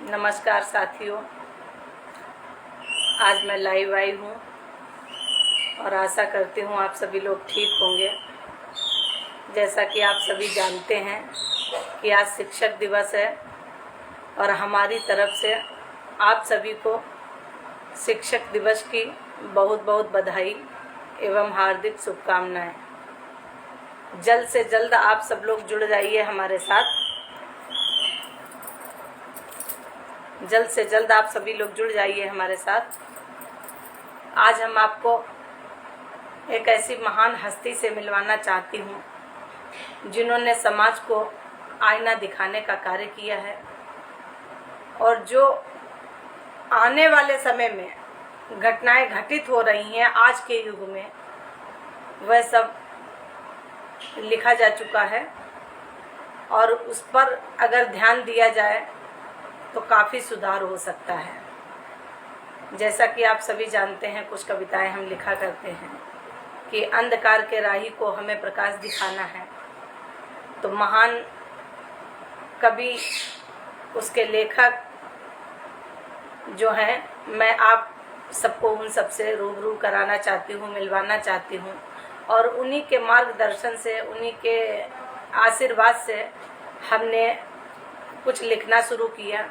नमस्कार साथियों, आज मैं लाइव आई हूँ और आशा करती हूँ आप सभी लोग ठीक होंगे। जैसा कि आप सभी जानते हैं कि आज शिक्षक दिवस है और हमारी तरफ से आप सभी को शिक्षक दिवस की बहुत बहुत बधाई एवं हार्दिक शुभकामनाएं। जल्द से जल्द आप सब लोग जुड़ जाइए हमारे साथ। जल्द से जल्द आप सभी लोग जुड़ जाइए हमारे साथ। आज हम आपको एक ऐसी महान हस्ती से मिलवाना चाहती हूँ जिन्होंने समाज को आईना दिखाने का कार्य किया है और जो आने वाले समय में घटनाएं घटित हो रही हैं आज के युग में, वह सब लिखा जा चुका है और उस पर अगर ध्यान दिया जाए तो काफ़ी सुधार हो सकता है। जैसा कि आप सभी जानते हैं, कुछ कविताएं हम लिखा करते हैं कि अंधकार के राही को हमें प्रकाश दिखाना है। तो महान कवि, उसके लेखक जो हैं, मैं आप सबको उन सबसे रूबरू कराना चाहती हूँ, मिलवाना चाहती हूँ और उन्हीं के मार्गदर्शन से, उन्हीं के आशीर्वाद से हमने कुछ लिखना शुरू किया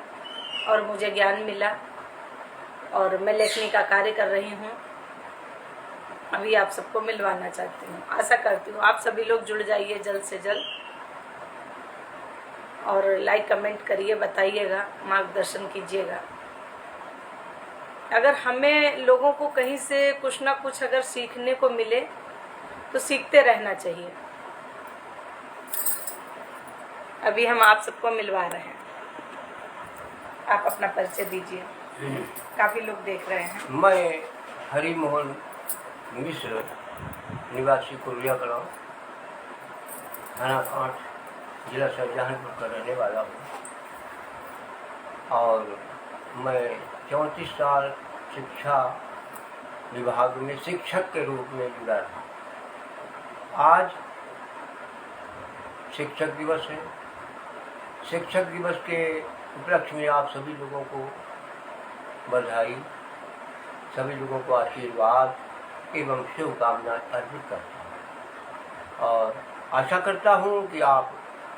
और मुझे ज्ञान मिला और मैं लेखनी का कार्य कर रही हूँ। अभी आप सबको मिलवाना चाहती हूँ। आशा करती हूँ आप सभी लोग जुड़ जाइए जल्द से जल्द और लाइक कमेंट करिए, बताइएगा, मार्गदर्शन कीजिएगा। अगर हमें लोगों को कहीं से कुछ ना कुछ अगर सीखने को मिले तो सीखते रहना चाहिए। अभी हम आप सबको मिलवा रहे हैं। आप अपना परिचय दीजिए, काफ़ी लोग देख रहे हैं। मैं हरिमोहन मिश्र, निवासी कुरिया कलां, थाना कांठ, जिला शाहजहांपुर का रहने वाला हूँ और मैं 34 साल शिक्षा विभाग में शिक्षक के रूप में जुड़ा रहा। आज शिक्षक दिवस है। शिक्षक दिवस के उपलक्ष्य में आप सभी लोगों को बधाई, सभी लोगों को आशीर्वाद एवं शुभकामनाएं अर्पित करता हूँ और आशा करता हूँ कि आप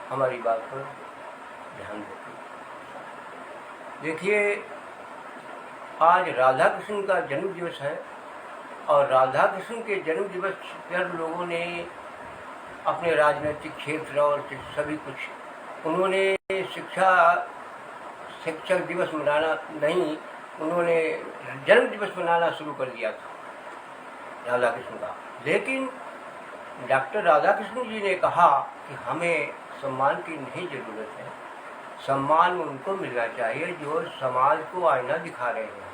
हमारी बात पर ध्यान देंगे। देखिए, आज राधा कृष्ण का जन्म दिवस है और राधा कृष्ण के जन्म दिवस पर लोगों ने अपने राजनीतिक क्षेत्र और सभी कुछ, उन्होंने शिक्षक दिवस मनाना नहीं, उन्होंने जन्म दिवस मनाना शुरू कर दिया था राधा कृष्ण का। लेकिन डॉक्टर राधा कृष्ण जी ने कहा कि हमें सम्मान की नहीं ज़रूरत है, सम्मान उनको मिलना चाहिए जो समाज को आईना दिखा रहे हैं,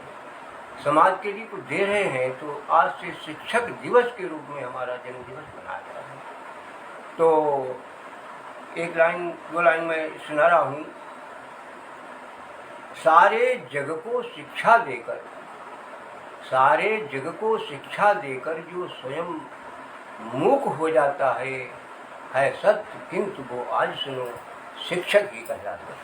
समाज के लिए कुछ दे रहे हैं। तो आज से शिक्षक दिवस के रूप में हमारा जन्म दिवस मनाया जा रहा है। तो एक लाइन, दो लाइन में सुना रहा हूँ। सारे जग को शिक्षा देकर, सारे जग को शिक्षा देकर जो स्वयं मूक हो जाता है सत्य, किंतु वो आज सुनो शिक्षक ही कहलाता है।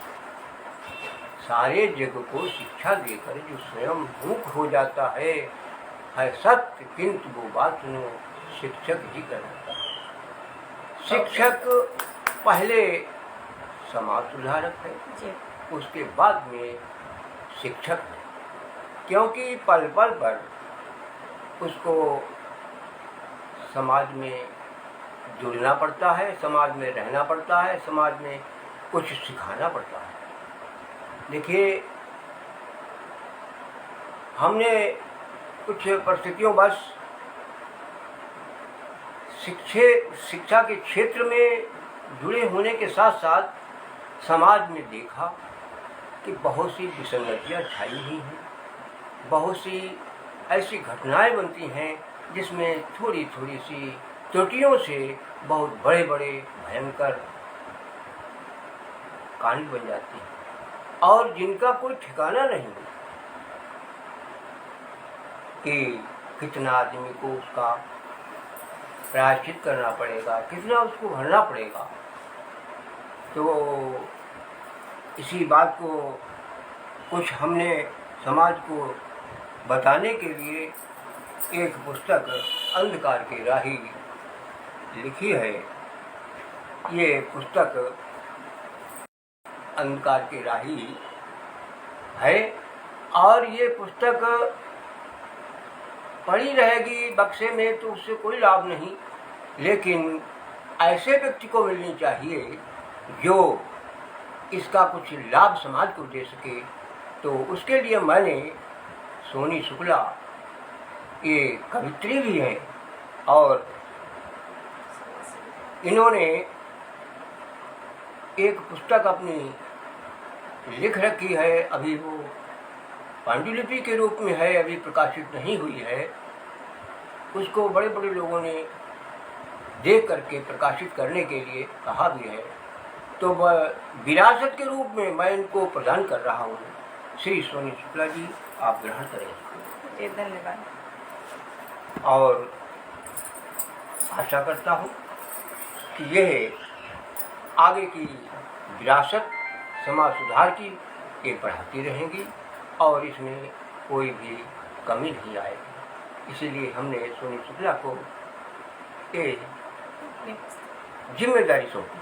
सारे जग को शिक्षा देकर जो स्वयं मूक हो जाता है सत्य, किंतु वो बात सुनो शिक्षक ही कहलाता है। शिक्षक पहले समाज सुधारक है, उसके बाद में शिक्षक है, क्योंकि पल पल पर उसको समाज में जुड़ना पड़ता है, समाज में रहना पड़ता है, समाज में कुछ सिखाना पड़ता है। देखिए, हमने कुछ परिस्थितियों बस शिक्षा के क्षेत्र में जुड़े होने के साथ साथ समाज में देखा कि बहुत सी विसंगतियाँ छाई हुई हैं, बहुत सी ऐसी घटनाएं बनती हैं जिसमें थोड़ी थोड़ी सी त्रुटियों से बहुत बड़े बड़े भयंकर कांड बन जाती हैं और जिनका कोई ठिकाना नहीं कि कितना आदमी को उसका प्रायश्चित करना पड़ेगा, कितना उसको भरना पड़ेगा। तो इसी बात को कुछ हमने समाज को बताने के लिए एक पुस्तक अंधकार की राही लिखी है। ये पुस्तक अंधकार की राही है और ये पुस्तक पड़ी रहेगी बक्से में तो उससे कोई लाभ नहीं, लेकिन ऐसे व्यक्ति को मिलनी चाहिए जो इसका कुछ लाभ समाज को दे सके। तो उसके लिए मैंने सोनी शुक्ला, ये कवित्री भी हैं और इन्होंने एक पुस्तक अपनी लिख रखी है। अभी वो पांडुलिपि के रूप में है, अभी प्रकाशित नहीं हुई है। उसको बड़े बड़े लोगों ने देख करके प्रकाशित करने के लिए कहा भी है। तो वह विरासत के रूप में मैं इनको प्रदान कर रहा हूँ। श्री सोनी शुक्ला जी, आप ग्रहण करें। जी धन्यवाद। और आशा करता हूँ कि यह आगे की विरासत समाज सुधार की ये बढ़ाती रहेंगी और इसमें कोई भी कमी नहीं आएगी। इसीलिए हमने सोनी शुक्ला को ये जिम्मेदारी सौंपी है।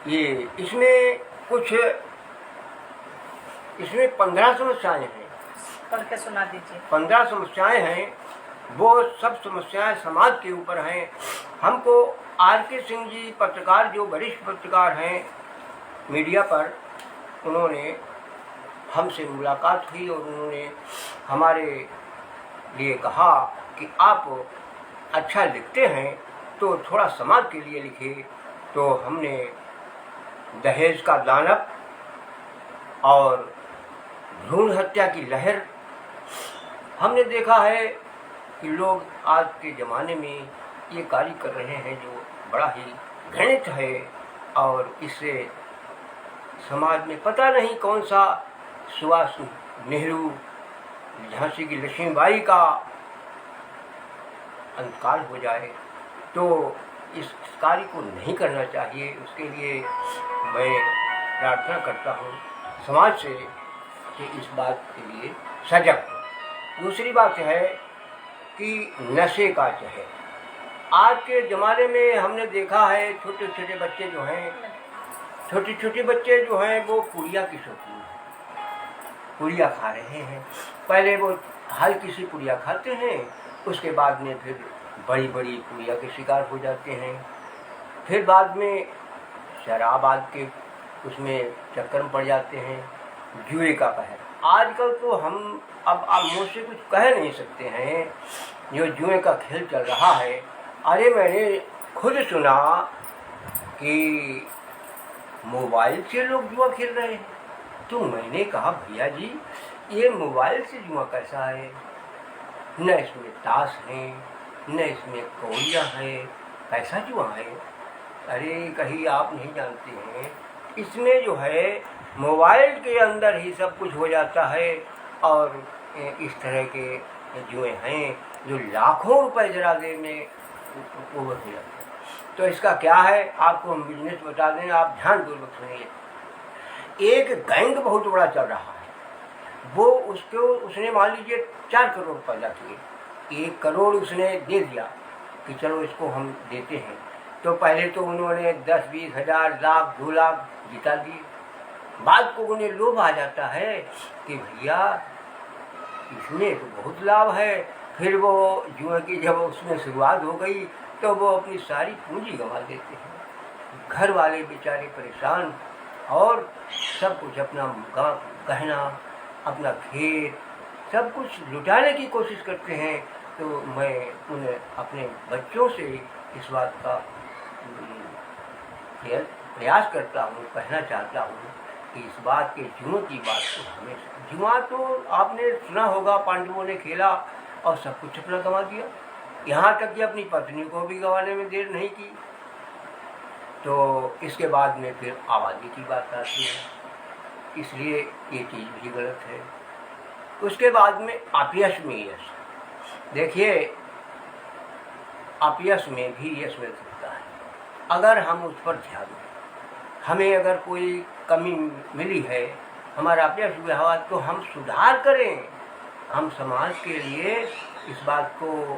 ये इसमें 15 समस्याएं हैं। पढ़ के सुना दीजिए। 15 समस्याएं हैं। वो सब समस्याएं समाज के ऊपर हैं। हमको R.K. सिंह जी पत्रकार, जो वरिष्ठ पत्रकार हैं मीडिया पर, उन्होंने हमसे मुलाकात हुई और उन्होंने हमारे लिए कहा कि आप अच्छा लिखते हैं तो थोड़ा समाज के लिए लिखिए। तो हमने दहेज का दानव और भ्रूण हत्या की लहर, हमने देखा है कि लोग आज के ज़माने में ये कार्य कर रहे हैं जो बड़ा ही घृणित है और इससे समाज में पता नहीं कौन सा सुभाष नेहरू, झांसी की लक्ष्मीबाई का अंतकाल हो जाए। तो इस कार्य को नहीं करना चाहिए। उसके लिए मैं प्रार्थना करता हूँ समाज से कि इस बात के लिए सजग हो। दूसरी बात है कि नशे का जहर आज के ज़माने में हमने देखा है, छोटे छोटे बच्चे जो हैं वो पुड़िया की शौकीन हैं, पुड़िया खा रहे हैं। पहले वो हल्की सी पुड़िया खाते हैं, उसके बाद में फिर बड़ी बड़ी पुड़िया के शिकार हो जाते हैं। फिर बाद में शराब आदि के उसमें चक्कर में पड़ जाते हैं। जुए का कहर आजकल तो हम अब आप मुझसे कुछ कह नहीं सकते हैं, जो जुए का खेल चल रहा है। अरे मैंने खुद सुना कि मोबाइल से लोग जुआ खेल रहे हैं। तो मैंने कहा भैया जी, ये मोबाइल से जुआ कैसा है? न इसमें ताश है, न इसमें कौड़िया है, कैसा जुआ है? अरे कहीं आप नहीं जानते हैं, इसमें जो है मोबाइल के अंदर ही सब कुछ हो जाता है। और इस तरह के जुए हैं जो लाखों रुपए जरा देर में ओवर हो जाते हैं। तो इसका क्या है, आपको हम बिजनेस बता दें, आप ध्यानपूर्वक सुनिए। एक गैंग बहुत बड़ा चल रहा है। वो उसने मान लीजिए 4 करोड़ पैदा किए, 1 करोड़ उसने दे दिया कि चलो इसको हम देते हैं। तो पहले तो उन्होंने 10-20 हज़ार, लाख, 2 लाख जिता दिए। बाद को उन्हें लोभ आ जाता है कि भैया इसमें तो बहुत लाभ है। फिर वो जुए की जब उसमें शुरुआत हो गई तो वो अपनी सारी पूंजी गंवा देते हैं। घर वाले बेचारे परेशान और सब कुछ अपना गहना, अपना खेत, सब कुछ लुटाने की कोशिश करते हैं। तो मैं उन्हें अपने बच्चों से इस बात का प्रयास करता हूँ, कहना चाहता हूँ कि इस बात के जुए की बात को हमेशा, जुआ तो आपने सुना होगा, पांडवों ने खेला और सब कुछ अपना गंवा दिया, यहाँ तक कि अपनी पत्नी को भी गंवाने में देर नहीं की। तो इसके बाद में फिर आबादी की बात आती है, इसलिए ये चीज़ भी गलत है। उसके बाद में अपयश में यश, देखिए अपयश में भी यश मिल सकता है अगर हम उस पर ध्यान दें। हमें अगर कोई कमी मिली है, हमारा अभ्यास हुआ तो हम सुधार करें। हम समाज के लिए इस बात को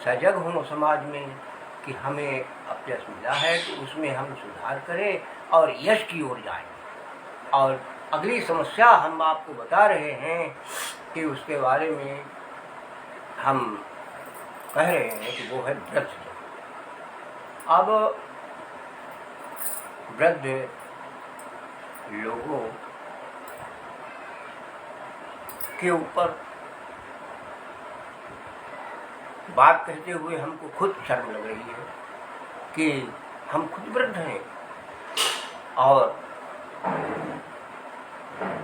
सजग हों समाज में कि हमें अभ्यास मिला है तो उसमें हम सुधार करें और यश की ओर जाएं। और अगली समस्या हम आपको बता रहे हैं कि उसके बारे में हम कह रहे हैं कि वो है वृद्ध। अब वृद्ध लोगों के ऊपर बात कहते हुए हमको खुद शर्म लग रही है कि हम खुद वृद्ध हैं। और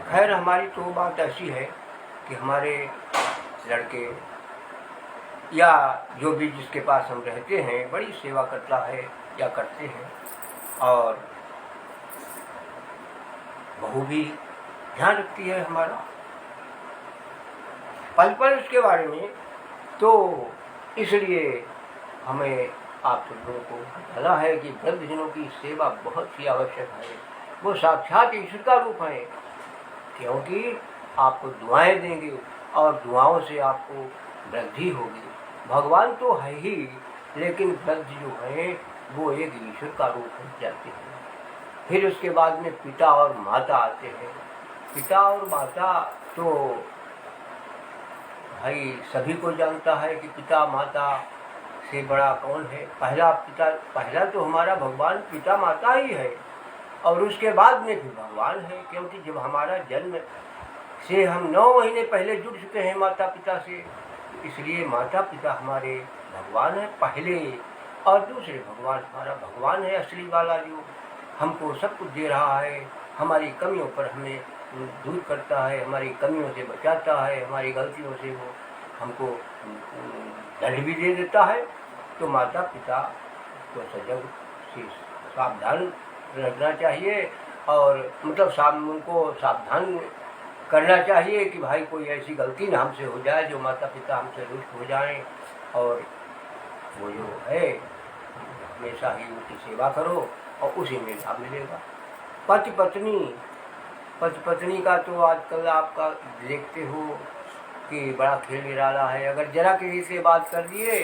खैर हमारी तो बात ऐसी है कि हमारे लड़के या जो भी जिसके पास हम रहते हैं बड़ी सेवा करता है या करते हैं, और बहू भी ध्यान रखती है हमारा पल पल उसके बारे में। तो इसलिए हमें आप सब लोगों को बताना है कि वृद्धजनों की सेवा बहुत ही आवश्यक है। वो साक्षात ईश्वर का रूप है, क्योंकि आपको दुआएं देंगे और दुआओं से आपको वृद्धि होगी। भगवान तो है ही, लेकिन वृद्ध जो है वो एक ईश्वर का रूप हो जाते हैं। फिर उसके बाद में पिता और माता आते हैं। पिता और माता तो भाई सभी को जानता है कि पिता माता से बड़ा कौन है। पहला तो हमारा भगवान पिता माता ही है, और उसके बाद में भी भगवान है, क्योंकि जब हमारा जन्म से हम 9 महीने पहले जुड़ चुके हैं माता पिता से, इसलिए माता पिता हमारे भगवान है पहले। और दूसरे भगवान हमारा भगवान है असली वाला, जो हमको सब कुछ दे रहा है, हमारी कमियों पर हमें दूर करता है, हमारी कमियों से बचाता है, हमारी गलतियों से वो हमको दंड भी दे देता है। तो माता पिता को सजग से सावधान रहना चाहिए, और मतलब उनको सावधान करना चाहिए कि भाई कोई ऐसी गलती ना हमसे हो जाए जो माता पिता हमसे रुष्ट हो जाएं। और वो जो है हमेशा ही उनकी सेवा करो और उसी में लाभ मिलेगा। पति पत्नी का तो आजकल आपका देखते हो कि बड़ा खेल निराला है। अगर जरा किसी से बात कर दिए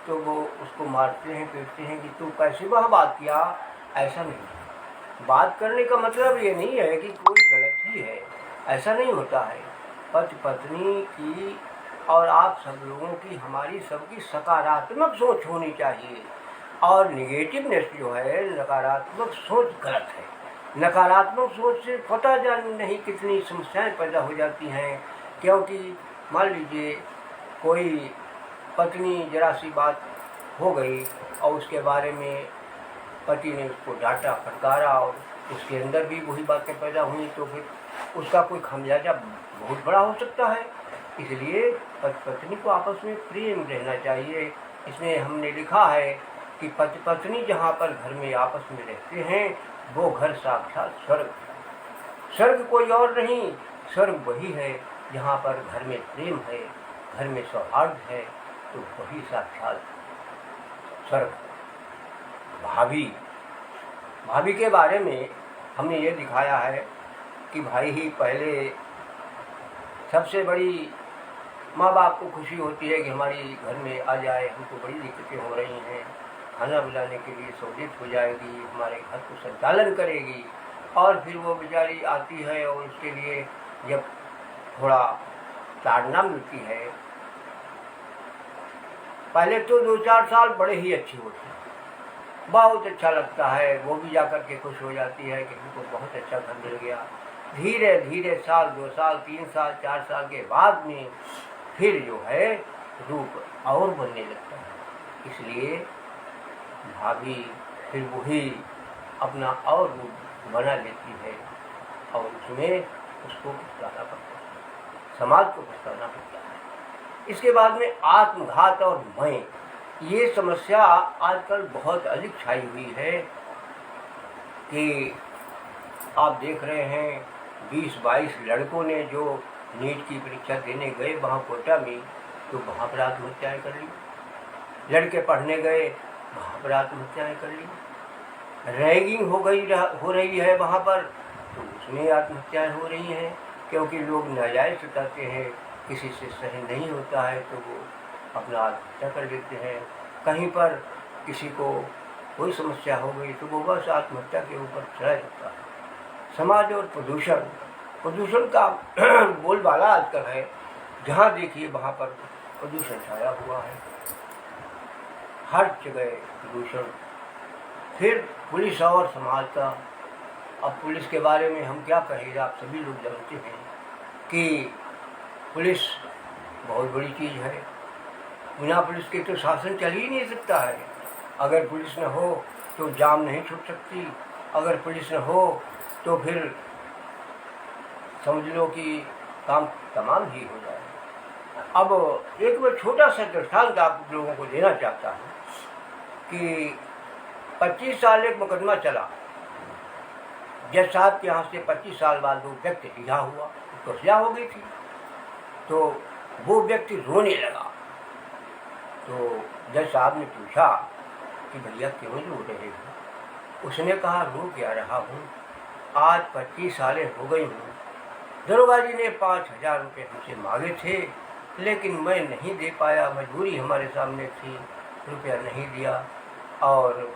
तो वो उसको मारते हैं, पीटते हैं कि तू कैसे वह बात किया। ऐसा नहीं, बात करने का मतलब ये नहीं है कि कोई गलत ही है, ऐसा नहीं होता है। पति पत्नी की और आप सब लोगों की, हमारी सबकी सकारात्मक सोच होनी चाहिए। और निगेटिवनेस जो है, नकारात्मक सोच गलत है। नकारात्मक सोच से पता जान नहीं कितनी समस्याएं पैदा हो जाती हैं। क्योंकि मान लीजिए कोई पत्नी जरा सी बात हो गई और उसके बारे में पति ने उसको डांटा फटकारा और उसके अंदर भी वही बातें पैदा हुई, तो फिर उसका कोई खामियाजा बहुत बड़ा हो सकता है। इसलिए पति पत्नी को आपस में प्रेम रहना चाहिए। इसमें हमने लिखा है कि पति पत्नी जहाँ पर घर में आपस में रहते हैं वो घर साक्षात स्वर्ग। स्वर्ग कोई और नहीं, स्वर्ग वही है जहाँ पर घर में प्रेम है, घर में सौहार्द है, तो वही साक्षात स्वर्ग। भाभी के बारे में हमने ये दिखाया है कि भाई ही पहले सबसे बड़ी माँ बाप को खुशी होती है कि हमारी घर में आ जाए। हमको बड़ी दिक्कतें हो रही हैं, खाना बनाने के लिए सहूलियत हो जाएगी, हमारे घर को संचालन करेगी। और फिर वो बेचारी आती है और उसके लिए जब थोड़ा ताड़ना मिलती है, पहले तो 2-4 साल बड़े ही अच्छे होते हैं, बहुत अच्छा लगता है। वो भी जाकर के खुश हो जाती है कि हमको बहुत अच्छा घर मिल गया। धीरे धीरे साल 2 साल 3 साल 4 साल के बाद में फिर जो है रूप और बनने लगता है। इसलिए भाभी फिर वही अपना और रूप बना लेती है और उसमें उसको पछताना पड़ता है, समाज को पछताना पड़ता है। इसके बाद में आत्मघात और मैं, ये समस्या आजकल बहुत अधिक छाई हुई है कि आप देख रहे हैं 20-22 लड़कों ने जो नीट की परीक्षा देने गए वहाँ कोटा में, तो वहाँ पर आत्महत्याएँ कर ली। लड़के पढ़ने गए, वहाँ पर आत्महत्याएँ कर ली। रैगिंग हो रही है वहाँ पर, तो उसमें आत्महत्याएं हो रही हैं, क्योंकि लोग नाजायज़ सताते हैं, किसी से सही नहीं होता है तो वो अपना आत्महत्या कर लेते हैं। कहीं पर किसी को कोई समस्या हो गई तो वो बस आत्महत्या के ऊपर चला जाता है। समाज और प्रदूषण का बोलबाला आजकल है, जहाँ देखिए वहाँ पर प्रदूषण छाया हुआ है, हर जगह प्रदूषण। फिर पुलिस और समाज का, अब पुलिस के बारे में हम क्या कहें, आप सभी लोग जानते हैं कि पुलिस बहुत बड़ी चीज़ है। बिना पुलिस के तो शासन चल ही नहीं सकता है। अगर पुलिस न हो तो जाम नहीं छूट सकती, अगर पुलिस न हो तो फिर समझ लो कि काम तमाम ही हो जाए। अब एक मैं छोटा सा दृष्टांत आप लोगों को देना चाहता हूँ कि 25 साल एक मुकदमा चला। जज साहब के यहाँ से 25 साल बाद वो व्यक्ति रिहा हुआ, तो सजा हो गई थी, तो वो व्यक्ति रोने लगा। तो जज साहब ने पूछा कि भैया क्यों रो रहे हो? उसने कहा रो क्या रहा हूँ, आज 25 सालें हो गई हूँ। दरोगा जी ने 5,000 रुपये हमसे मांगे थे, लेकिन मैं नहीं दे पाया, मजबूरी हमारे सामने थी, रुपया नहीं दिया और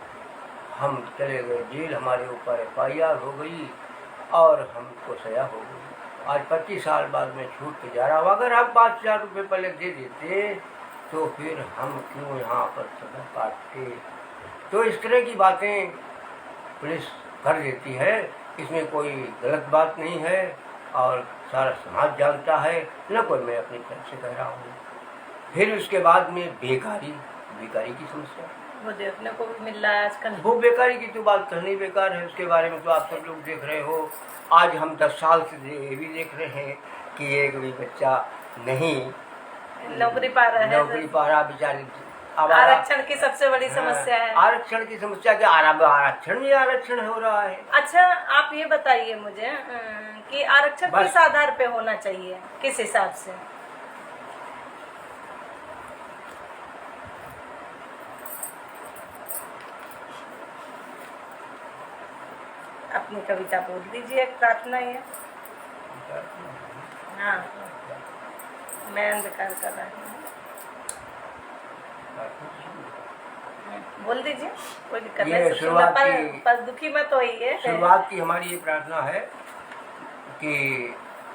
हम चले गए जेल। हमारे ऊपर FIR हो गई और हमको सजा हो गई। आज 25 साल बाद मैं छूट के जा रहा हूँ। अगर हम 5,000 रुपये पहले दे देते तो फिर हम क्यों यहाँ पर सजा काटते? तो इस तरह की बातें पुलिस कर देती है, इसमें कोई गलत बात नहीं है और सारा समाज जानता है, न कोई मैं अपनी तरफ से कह रहा हूँ। फिर उसके बाद में बेकारी की समस्या, वो देखने को भी मिल रहा है आजकल। वो बेकारी की तो बात करनी बेकार है, उसके बारे में तो आप सब लोग देख रहे हो। आज हम 10 साल से ये भी देख रहे हैं कि एक भी बच्चा नहीं नौकरी पा रहा बेचारी। आरक्षण की सबसे बड़ी समस्या है। आरक्षण की समस्या क्या, आरक्षण हो रहा है। अच्छा, आप ये बताइए मुझे कि आरक्षण किस आधार पे होना चाहिए, किस हिसाब से? अपनी कविता बोल दीजिए, एक प्रार्थना है। हाँ, मैं अंधकार कर रहा हूँ, बोल दीजिए, कोई दिक्कत नहीं। पर दुखी मत होइए। शुरुआत की हमारी ये प्रार्थना है कि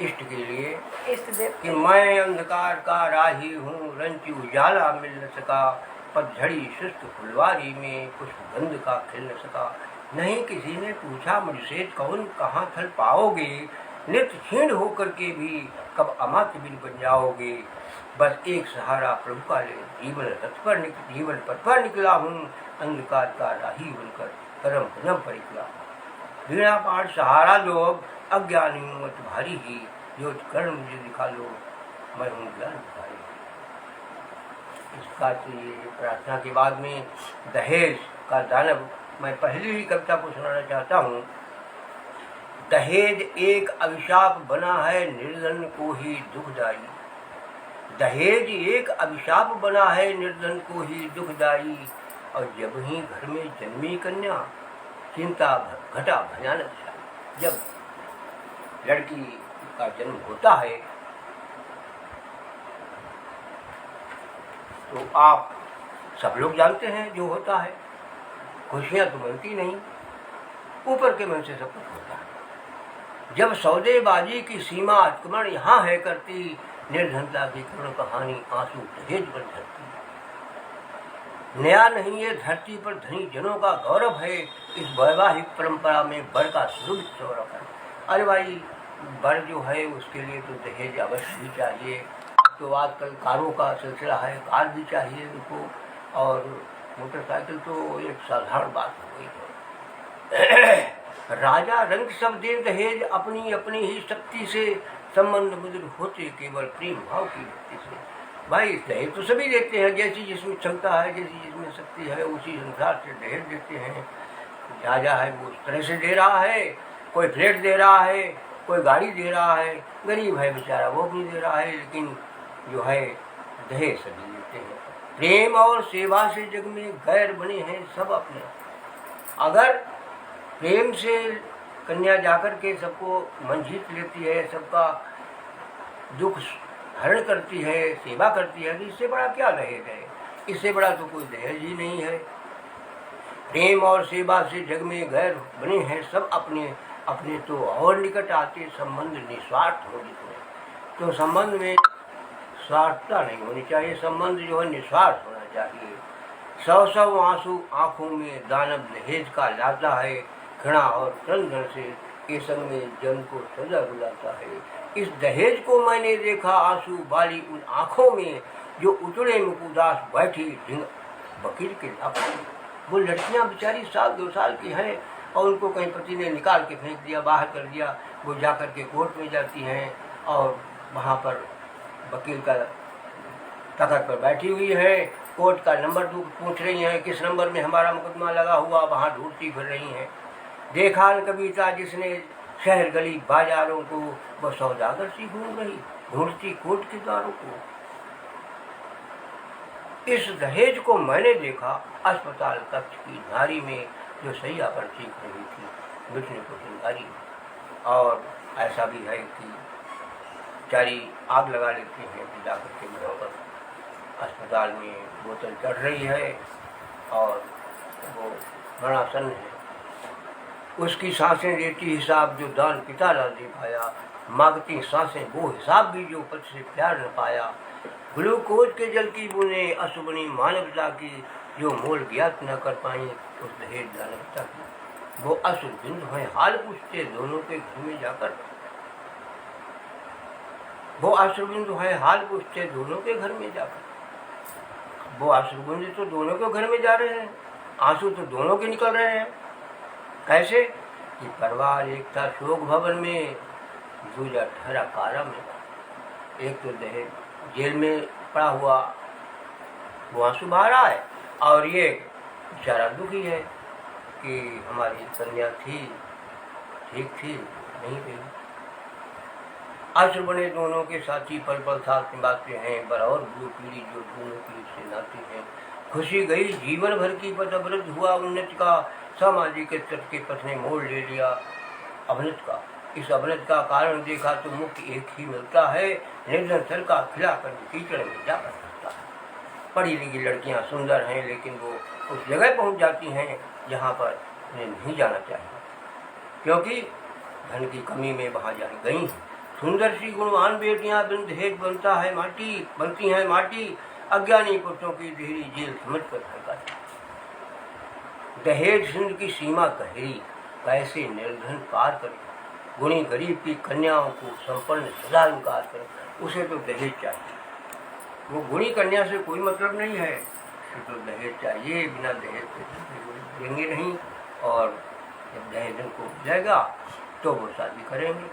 इष्ट के लिए, इष्ट देव कि मैं अंधकार का राही हूँ, रंच उजाला मिल न सका, पतझड़ी सुस्त फुलवारी में पुष्पगंध का खिल न सका। नहीं किसी ने पूछा मुझसे कौन कहाँ थल पाओगे, नित्य क्षीण होकर के भी कब अमात्य बिन बन जाओगे। बस एक सहारा प्रभु का ले, जीवन पथ पर निकला हूँ, अंधकार का राही बनकर करम कदम पर निकला। बिना पाठ सहारा लोग, अज्ञानी मत भारी ही, जो कर्ण मुझे दिखा लो, मैं हूँ ज्ञान भिखारी। इसका चाहिए। प्रार्थना के बाद में दहेज का दानव, मैं पहली ही कविता को सुनाना चाहता हूँ। दहेज एक अभिशाप बना है, निर्धन को ही दुखदाई। दहेज एक अभिशाप बना है, निर्धन को ही दुखदाई। और जब ही घर में जन्मी कन्या, चिंता घटा भयानक है। जब लड़की का जन्म होता है तो आप सब लोग जानते हैं जो होता है, खुशियाँ तो बनती नहीं, ऊपर के मन से सब कुछ होता है। जब सौदेबाजी की सीमा अतिक्रमण यहाँ है करती, निर्धनता की करुण कहानी आंसू दहेज पर धरती। नया नहीं ये धरती पर धनी जनों का गौरव है, इस वैवाहिक परंपरा में वर का सुरभित सौरभ है। अरे भाई, वर जो है उसके लिए तो दहेज अवश्य ही चाहिए। तो आजकल कारों का सिलसिला है, कार भी चाहिए उनको, और मोटरसाइकिल तो एक साधारण बात हो गई है। राजा रंग सब दे दहेज, अपनी अपनी ही शक्ति से, संबंध मधुर होते केवल प्रेम भाव की भक्ति से। भाई दहेज तो सभी देते हैं, जैसी जिसमें क्षमता है, जैसी जिसमें शक्ति है, उसी संसार से दहेज देते हैं। राजा है वो उस तरह से दे रहा है, कोई फ्लैट दे रहा है, कोई गाड़ी दे रहा है, गरीब है बेचारा वो भी दे रहा है, लेकिन जो है दहेज सभी देते हैं। प्रेम और सेवा से जग में गैर बने हैं सब अपने। अगर प्रेम से कन्या जाकर के सबको मन जीत लेती है, सबका दुख हरण करती है, सेवा करती है, तो इससे बड़ा क्या दहेज है? इससे बड़ा तो कोई दहेज ही नहीं है। प्रेम और सेवा से जग में गैर बने हैं सब अपने अपने, तो और निकट आते संबंध निस्वार्थ हो जितने, तो संबंध में स्वार्थता नहीं होनी चाहिए, संबंध जो है निस्वार्थ होना चाहिए। सौ सौ आंसू आंखों में दानव दहेज का लाता है, घृणा और क्रंदन से ये संग में जन को सजा बुलाता है। इस दहेज को मैंने देखा आंसू वाली उन आंखों में, जो उतरे मुकुदास बैठी वकील के लाखों में। वो लड़कियां बेचारी 1-2 साल की हैं और उनको कहीं पति ने निकाल के फेंक दिया, बाहर कर दिया, वो जाकर के कोर्ट में जाती हैं और वहाँ पर वकील का तखत पर बैठी हुई है, कोर्ट का नंबर पूछ रही हैं, किस नंबर में हमारा मुकदमा लगा हुआ, वहाँ ढूंढती फिर रही हैं। देखा न कविता जिसने शहर गली बाजारों को, वह सौदागर सी घूम रही, ढूंढती कोर्ट के द्वारों को। इस दहेज को मैंने देखा अस्पताल कक्ष की नारी में, जो सैया पर चीख रही थी बिटने को चिंगारी। और ऐसा भी है कि चारी आग लगा लेती हैं, जाकर के घरों पर अस्पताल में बोतल चढ़ रही है और वो बड़ा सन्न है, उसकी सांसें देती हिसाब जो दान पिता ना दे पाया, मांगती सांसें वो हिसाब भी जो पद से प्यार न पाया। ग्लूकोज के जल की बूंदें अशुभनी मानवता की, जो मोल ज्ञात न कर पाई उस दहेज दानवता की। वो अशुभ बिंदु है हाल पूछते दोनों के घर में जाकर, वो अशुभ बिंदु है हाल पूछते दोनों के घर में जाकर। वो अशुभ बिंदु तो दोनों के घर में जा रहे हैं, आंसू तो दोनों के निकल रहे हैं। कैसे कि परिवार एक था शोक भवन में, दूजा ठहरा कारा में। एक तो दहेज जेल में पड़ा हुआ वो आंसू बहा रहा है, और ये बेचारा दुखी है कि हमारी कन्या थी, ठीक थी, नहीं गई। आंसू बने दोनों के साथी, पल पल साथ निभाते हैं, पर और वो पीढ़ी जो दोनों पीढ़ी से नाते हैं। खुशी गई जीवन भर की, पथ अवरुद्ध हुआ उन्नत का, सामाजिक के तट के पथ ने मोड़ ले लिया अवनत का। इस अवनत का कारण देखा तो मुक्ति एक ही मिलता है, निर्जन थल का खिला कर कीचड़ में जाकर सकता है। पढ़ी लिखी लड़कियां सुंदर हैं, लेकिन वो उस जगह पहुंच जाती हैं जहां पर उन्हें नहीं जाना चाहिए, क्योंकि धन की कमी में वहां जा गई हैं। सुंदर सी गुणवान बेटियां बिन दहेज बनती हैं माटी, अज्ञानी पुरुषों की देहरी जेल समझ कर धरका। दहेज सिंध की सीमा गहरी, कैसे निर्धन पार करे, गुणी गरीब की कन्याओं को संपन्न सदा इनकार करे, उसे तो दहेज चाहिए। वो गुणी कन्या से कोई मतलब नहीं है, उसे तो दहेज चाहिए, बिना दहेज के देंगे नहीं, और जब दहेज उनको हो जाएगा तो वो शादी करेंगे।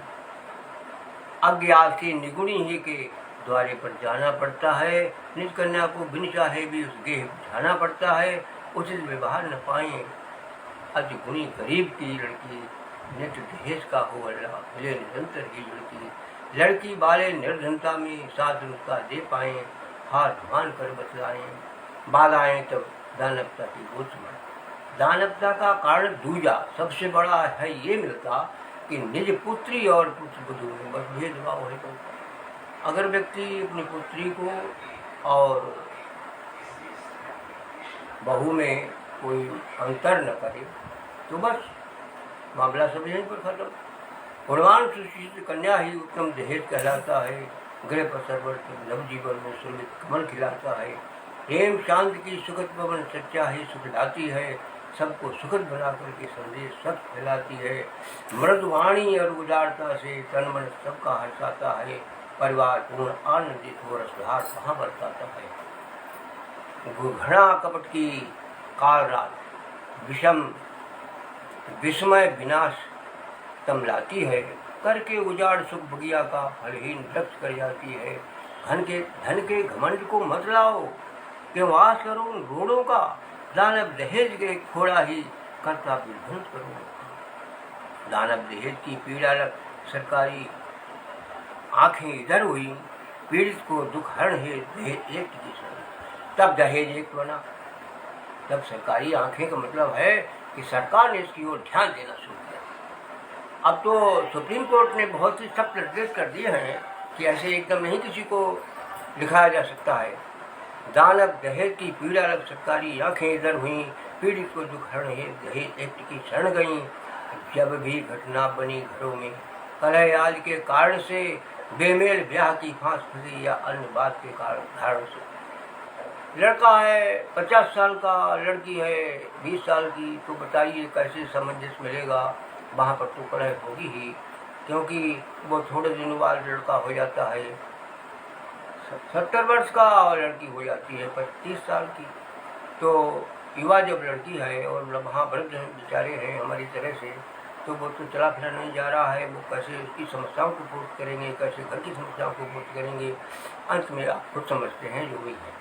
अज्ञात की निगुणी ही के द्वारे पर जाना पड़ता है, निज कन्या को बिन चाहे भी उस गेह जाना पड़ता है, उचित व्यवहार न पाए अति गुणी गरीब की लड़की, नित्य दहेज का हो अल्लाह मिले निरंतर की लड़की बाले निर्धनता में साथ उसका दे पाए, हाथ मान कर बतलाएं बाधाएं तब दानवता की गोद में। दानवता का कारण दूजा सबसे बड़ा है ये मिलता कि निज पुत्री और पुत्र वधू में बस भेदभाव है। अगर व्यक्ति अपनी पुत्री को और बहू में कोई अंतर न करे तो बस मामला सब यहीं पर खत्म। गुणवान सुशिक्षित कन्या ही उत्तम दहेज कहलाता है, गृह पर सर्वत्र नव जीवन में सुरभित कमल खिलाता है। प्रेम शांत की सुखद पवन सच्चा ही सुख लाती है, सबको सुखद बना करके संदेश सत्य फैलाती है। मृदुवाणी और उदारता से तन मन सबका हर्षाता है, परिवार पूर्ण आनंदित हो रसधार वहाँ बरसाता है। घृणा कपट की काल रात विषम विस्मय विनाश तम लाती है, करके उजाड़ सुख बगिया का फलहीन लक्ष्य कर जाती है। धन के घमंड को मत लाओ, कि वास करो उन रोड़ों का, दानव दहेज के खोड़ा ही करता विध्वंस करो। दानव दहेज की पीड़ा सरकारी आंखें इधर हुई, पीड़ित को दुख हरण है दहेज एक तब दहेज एक बना। तब सरकारी आंखें का मतलब है कि सरकार ने इसकी ओर ध्यान देना शुरू किया। अब तो सुप्रीम कोर्ट ने बहुत ही सख्त निर्देश कर दिए हैं कि ऐसे एकदम नहीं किसी को लिखाया जा सकता है। दानव दहेज की पीड़ा लग सरकारी आंखें इधर हुई, पीड़ित को दुख हरण है दहेज एक्ट की शरण गई। जब भी घटना बनी घरों में कलह आज के कारण से, बेमेल ब्याह की फांस फंसी या अन्य बात के कारण से। लड़का है 50 साल का, लड़की है 20 साल की, तो बताइए कैसे सामंजस्य मिलेगा। वहाँ पर तो कलह होगी ही, क्योंकि वो थोड़े दिनों बाद लड़का हो जाता है 70 वर्ष का और लड़की हो जाती है 25 साल की। तो युवा जब लड़की है और वहाँ वृद्ध बेचारे हैं हमारी तरह से, तो वो तो चला फिरा नहीं जा रहा है। वो कैसे उसकी समस्याओं को पूर्ण करेंगे, कैसे घर की समस्याओं को पूर्ण करेंगे। अंत में आप खुद समझते हैं जो भी है।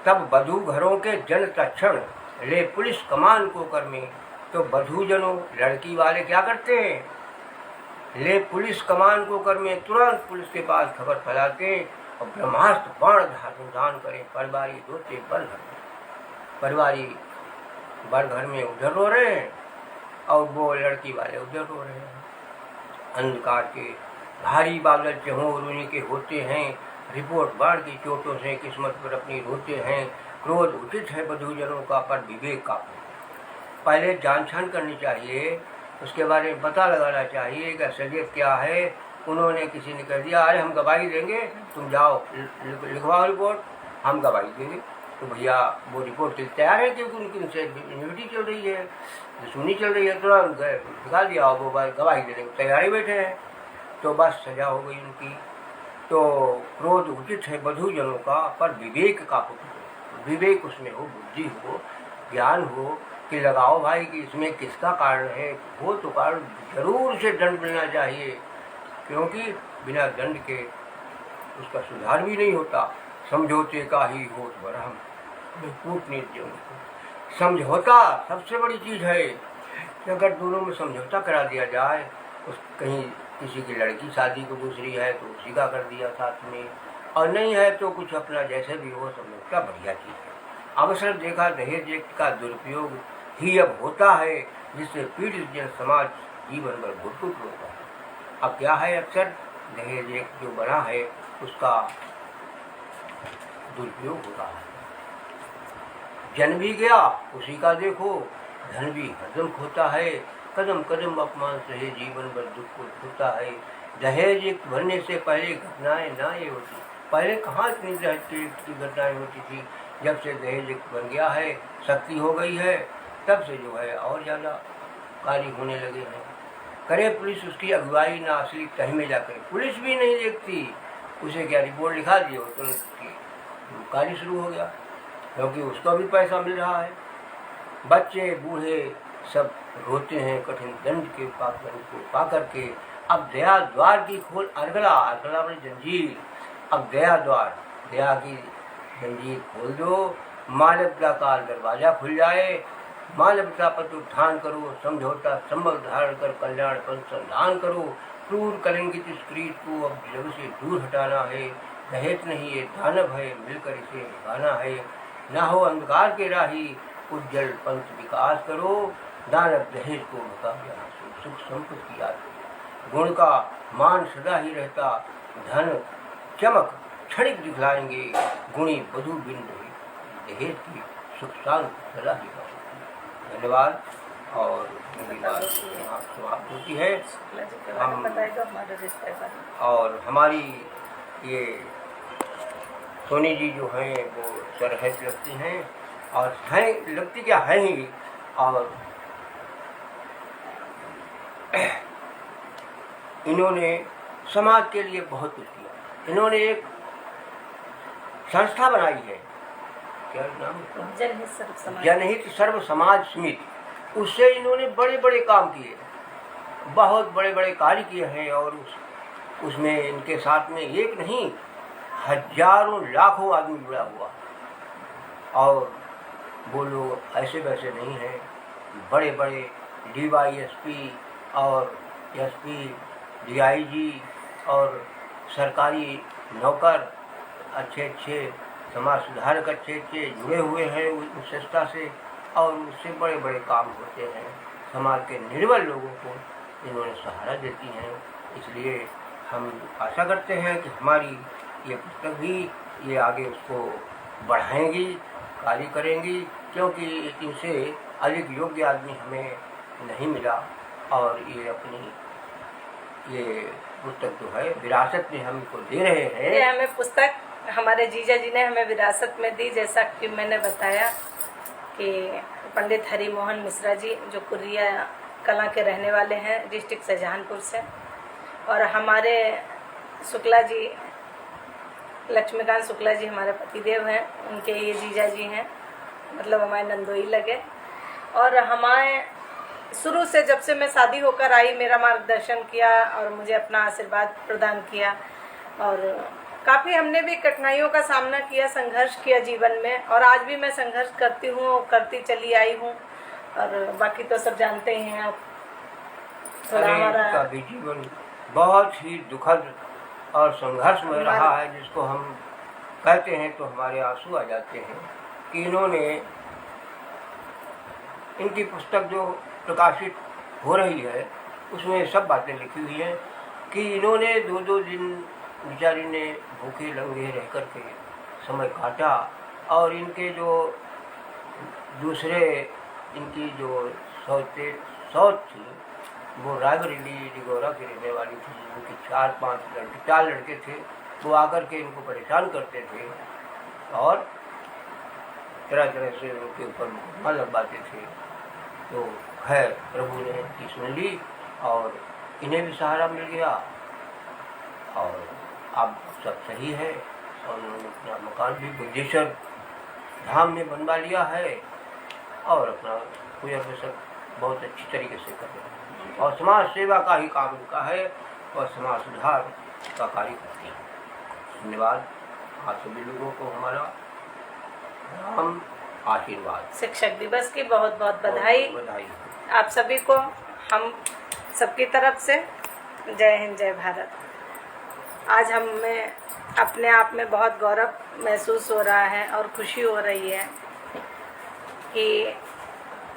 तब बधू घरों के जन तक्षण ले पुलिस कमान को कर में। तो बधू जनों लड़की वाले क्या करते हैं, ले पुलिस कमान को कर में, तुरंत पुलिस के पास खबर फैलाते और ब्रह्मास्त्र बाण दान करें। परिवारी रोते बल घर में, परिवारी बल घर में उधर रो रहे हैं और वो लड़की वाले उधर रो रहे हैं। अंधकार के भारी बादल चहोर उन्हीं के होते हैं, रिपोर्ट बाढ़ की चोटों से किस्मत पर अपनी रोते हैं। क्रोध उचित है बधूजनों का, पर विवेक का पहले जान छान करनी चाहिए, उसके बारे में पता लगाना चाहिए कि असलियत क्या है। उन्होंने किसी ने कह दिया अरे हम गवाही देंगे, तुम जाओ लिखवाओ रिपोर्ट, हम गवाही देंगे। तो भैया वो रिपोर्ट तैयार है क्योंकि उनकी उनसे इन्विटी चल रही है, दुश्मनी चल रही है, तुरंत निकाल दिया, वो गवाही देने को तैयारी बैठे हैं। तो बस सजा हो गई उनकी। तो क्रोध उचित है बधूजनों का, पर विवेक का पुत्र, विवेक उसमें हो, बुद्धि हो, ज्ञान हो कि लगाओ भाई कि इसमें किसका कारण है। वो तो कारण जरूर से दंड मिलना चाहिए, क्योंकि बिना दंड के उसका सुधार भी नहीं होता। समझौते का ही होत बरहम, कूटनीति समझौता सबसे बड़ी चीज़ है कि अगर दोनों में समझौता करा दिया जाए, उस कहीं किसी की लड़की शादी को दूसरी है तो उसी का कर दिया साथ में, और नहीं है तो कुछ अपना जैसे भी हो समझौता बढ़िया चीज़ है। अवसर देखा दहेज एक्ट का दुरुपयोग ही अब होता है, जिससे पीड़ित जन समाज जीवन भर घुटघुट होता है। अब क्या है, अक्सर दहेज एक्ट जो बना है उसका दुरुपयोग होता है। जन भी गया उसी का देखो, धन भी हरदम खोता है। कदम कदम अपमान सहे जीवन भर दुख को होता है। दहेज एक्ट बनने से पहले घटनाएं ना ये होती, पहले कहाँ इतनी दहेज की घटनाएं होती थी। जब से दहेज एक्ट बन गया है, सख्ती हो गई है, तब से जो है और ज़्यादा कार्य होने लगे हैं। करे पुलिस उसकी अगुवाई ना असली तह में जाकर, पुलिस भी नहीं देखती, उसे क्या रिपोर्ट लिखा दी हो तो कार्य शुरू हो गया, क्योंकि उसको भी पैसा मिल रहा है। बच्चे बूढ़े सब रोते हैं कठिन दंड के पा करके। अब दया द्वार की खोल अर्गला, अर्गला बड़ी जंजीर, अब दया द्वार, दया की जंजीर खोल दो, मानवता का दरवाजा खुल जाए। मानवता पर उत्थान करो, समझौता संभल धारण कर कल्याण पर संधान करो। क्रूर कलंकित स्त्री को अब जग से दूर हटाना है। दहेज नहीं ये दानव है, मिलकर इसे निभाना है। ना हो अंधकार के राही, उज्जवल पंथ विकास करो। दानव दहेज को भगा यहाँ से, सुख संपत्ति याद करो। गुण का मान सदा ही रहता, धन चमक क्षणिक दिखलाएंगे। गुणी बधू बिंद दहेज की सुख शांत सदा ही। धन्यवाद। और समाप्त होती है। हम और हमारी ये सोनी जी जो हैं वो सरहद लगती हैं, और हैं लगती क्या है ही, और इन्होंने समाज के लिए बहुत कुछ किया। इन्होंने एक संस्था बनाई है, क्या नाम है, जनहित सर्व समाज समिति। उससे इन्होंने बड़े बड़े काम किए, बहुत बड़े बड़े कार्य किए हैं। और उसमें इनके साथ में एक नहीं हजारों लाखों आदमी जुड़ा हुआ, और वो लोग ऐसे वैसे नहीं हैं। बड़े बड़े DYSP और SP, DIG और सरकारी नौकर, अच्छे अच्छे समाज सुधारक अच्छे अच्छे जुड़े हुए हैं उस संस्था से। और उससे बड़े बड़े काम होते हैं। समाज के निर्बल लोगों को इन्होंने सहारा देती हैं। इसलिए हम आशा करते हैं कि हमारी ये पुस्तक भी ये आगे उसको बढ़ाएंगी, कार्य करेंगी, क्योंकि इनसे अधिक योग्य आदमी हमें नहीं मिला। और ये अपनी ये पुस्तक जो है विरासत में हमको दे रहे हैं। ये हमें पुस्तक हमारे जीजा जी ने हमें विरासत में दी। जैसा कि मैंने बताया कि पंडित हरि मोहन मिश्रा जी जो कुर्रिया कला के रहने वाले हैं, डिस्ट्रिक्ट शाहजहानपुर से, और हमारे शुक्ला जी, लक्ष्मीकांत शुक्ला जी हमारे पतिदेव हैं, उनके ये जीजा जी हैं, मतलब हमारे नंदोई लगे। और हमारे शुरू से जब से मैं शादी होकर आई मेरा मार्गदर्शन किया और मुझे अपना आशीर्वाद प्रदान किया। और काफ़ी हमने भी कठिनाइयों का सामना किया, संघर्ष किया जीवन में, और आज भी मैं संघर्ष करती हूँ और करती चली आई हूँ। और बाकी तो सब जानते ही हैं आप। थोड़ा हमारा भी जीवन बहुत ही दुखद और संघर्ष में रहा है, जिसको हम कहते हैं तो हमारे आंसू आ जाते हैं कि इन्होंने, इनकी पुस्तक जो प्रकाशित हो रही है उसमें सब बातें लिखी हुई हैं कि इन्होंने 2-2 दिन बेचारी ने भूखे लंगे रह कर के समय काटा। और इनके जो दूसरे इनकी जो सौत थी वो रायबरेली डिगोरा की रहने वाली थी। उनके 4 लड़के थे। वो आकर के इनको परेशान करते थे और तरह तरह से उनके ऊपर मुकदमा लगवाते थे। तो खैर प्रभु ने इनकी सुन ली और इन्हें भी सहारा मिल गया और अब सब सही है। और उन्होंने अपना मकान भी बुद्धेश्वर धाम में बनवा लिया है और अपना पूजा सब बहुत अच्छी तरीके से कर रहे हैं। और समाज सेवा का ही काम उनका है और समाज सुधार का कार्य करते हैं। धन्यवाद आप सभी लोगों को, हमारा राम आशीर्वाद। शिक्षक दिवस की बहुत बहुत बधाई। बधाई आप सभी को हम सबकी तरफ से जय हिंद जय भारत। आज हमें अपने आप में बहुत गौरव महसूस हो रहा है और खुशी हो रही है कि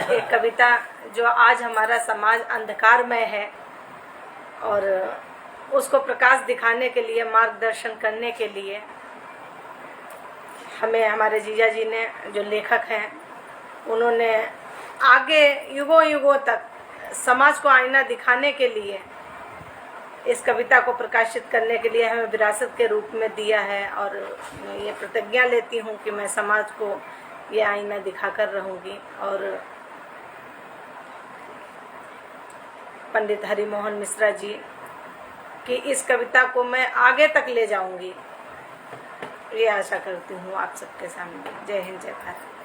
एक कविता जो आज हमारा समाज अंधकारमय है और उसको प्रकाश दिखाने के लिए, मार्गदर्शन करने के लिए हमें हमारे जीजा जी ने, जो लेखक हैं, उन्होंने आगे युगों युगों तक समाज को आईना दिखाने के लिए इस कविता को प्रकाशित करने के लिए हमें विरासत के रूप में दिया है। और मैं ये प्रतिज्ञा लेती हूँ कि मैं समाज को ये आईना दिखाकर रहूँगी और पंडित हरि मोहन मिश्रा जी की इस कविता को मैं आगे तक ले जाऊँगी, ये आशा करती हूँ आप सबके सामने। जय हिंद जय भारत।